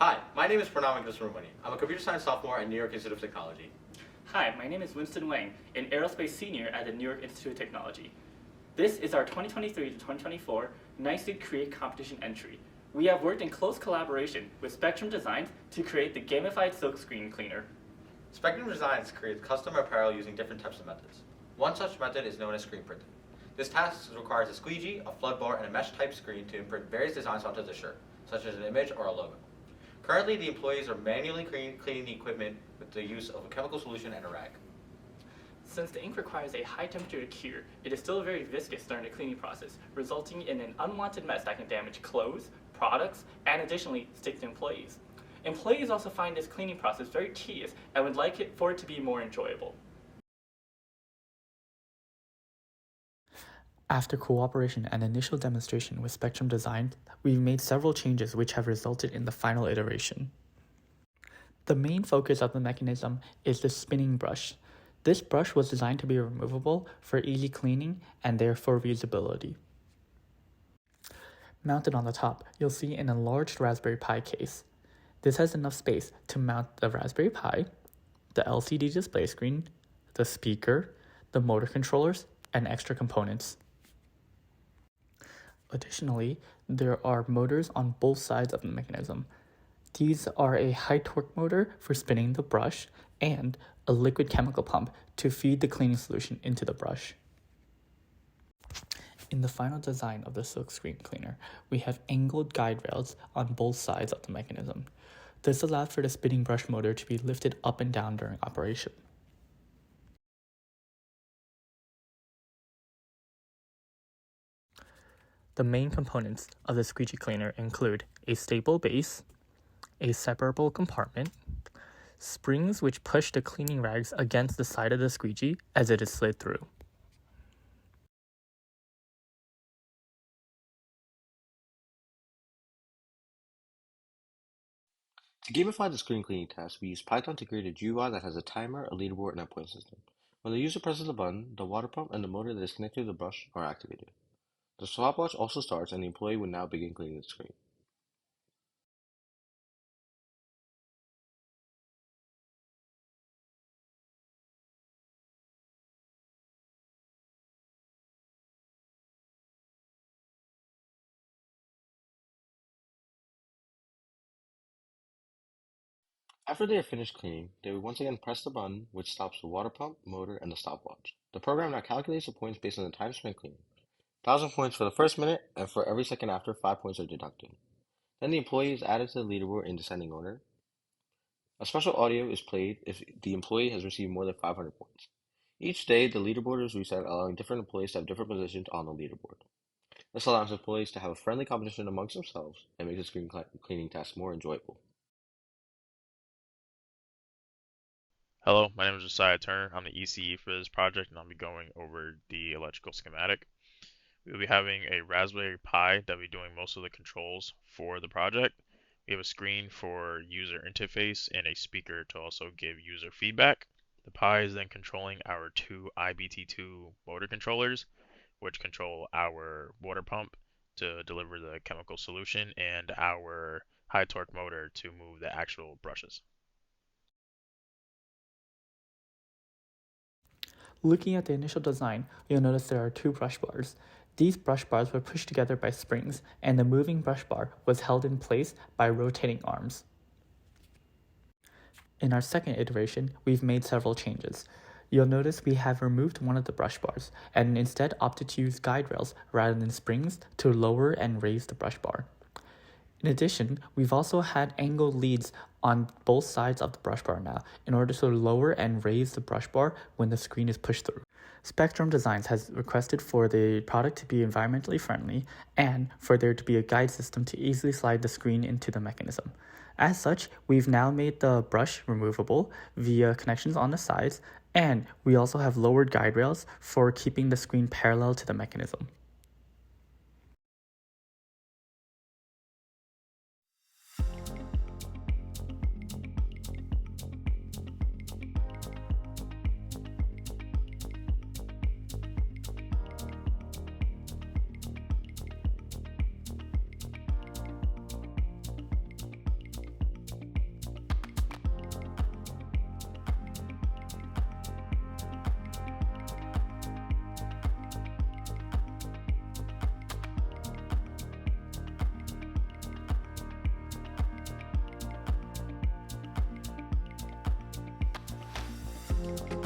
Hi, my name is Pranam Krishnamurthy. I'm a computer science sophomore at New York Institute of Technology. Hi, my name is Winston Wang, an aerospace senior at the New York Institute of Technology. This is our 2023 to 2024 Nizich Create Competition entry. We have worked in close collaboration with Spectrum Designs to create the Gamified Silkscreen Cleaner. Spectrum Designs creates custom apparel using different types of methods. One such method is known as screen printing. This task requires a squeegee, a flood bar, and a mesh-type screen to imprint various designs onto the shirt, such as an image or a logo. Currently, the employees are manually cleaning the equipment with the use of a chemical solution and a rag. Since the ink requires a high temperature to cure, it is still very viscous during the cleaning process, resulting in an unwanted mess that can damage clothes, products, and additionally stick to employees. Employees also find this cleaning process very tedious and would like it for it to be more enjoyable. After cooperation and initial demonstration with Spectrum Design, we've made several changes which have resulted in the final iteration. The main focus of the mechanism is the spinning brush. This brush was designed to be removable for easy cleaning and therefore reusability. Mounted on the top, you'll see an enlarged Raspberry Pi case. This has enough space to mount the Raspberry Pi, the LCD display screen, the speaker, the motor controllers, and extra components. Additionally, there are motors on both sides of the mechanism. These are a high torque motor for spinning the brush and a liquid chemical pump to feed the cleaning solution into the brush. In the final design of the silkscreen cleaner, we have angled guide rails on both sides of the mechanism. This allows for the spinning brush motor to be lifted up and down during operation. The main components of the squeegee cleaner include a stable base, a separable compartment, springs which push the cleaning rags against the side of the squeegee as it is slid through. To gamify the screen cleaning task, we use Python to create a GUI that has a timer, a leaderboard, and a point system. When the user presses a button, the water pump and the motor that is connected to the brush are activated. The stopwatch also starts and the employee will now begin cleaning the screen. After they are finished cleaning, they will once again press the button, which stops the water pump, motor, and the stopwatch. The program now calculates the points based on the time spent cleaning. 1,000 points for the first minute, and for every second after, 5 points are deducted. Then the employee is added to the leaderboard in descending order. A special audio is played if the employee has received more than 500 points. Each day, the leaderboard is reset, allowing different employees to have different positions on the leaderboard. This allows employees to have a friendly competition amongst themselves and makes the screen cleaning task more enjoyable. Hello, my name is Josiah Turner. I'm the ECE for this project, and I'll be going over the electrical schematic. We'll be having a Raspberry Pi that will be doing most of the controls for the project. We have a screen for user interface and a speaker to also give user feedback. The Pi is then controlling our two IBT2 motor controllers, which control our water pump to deliver the chemical solution and our high torque motor to move the actual brushes. Looking at the initial design, you'll notice there are two brush bars. These brush bars were pushed together by springs, and the moving brush bar was held in place by rotating arms. In our second iteration, we've made several changes. You'll notice we have removed one of the brush bars, and instead opted to use guide rails rather than springs to lower and raise the brush bar. In addition, we've also had angled leads on both sides of the brush bar now in order to lower and raise the brush bar when the screen is pushed through. Spectrum Designs has requested for the product to be environmentally friendly and for there to be a guide system to easily slide the screen into the mechanism. As such, we've now made the brush removable via connections on the sides, and we also have lowered guide rails for keeping the screen parallel to the mechanism. Bye.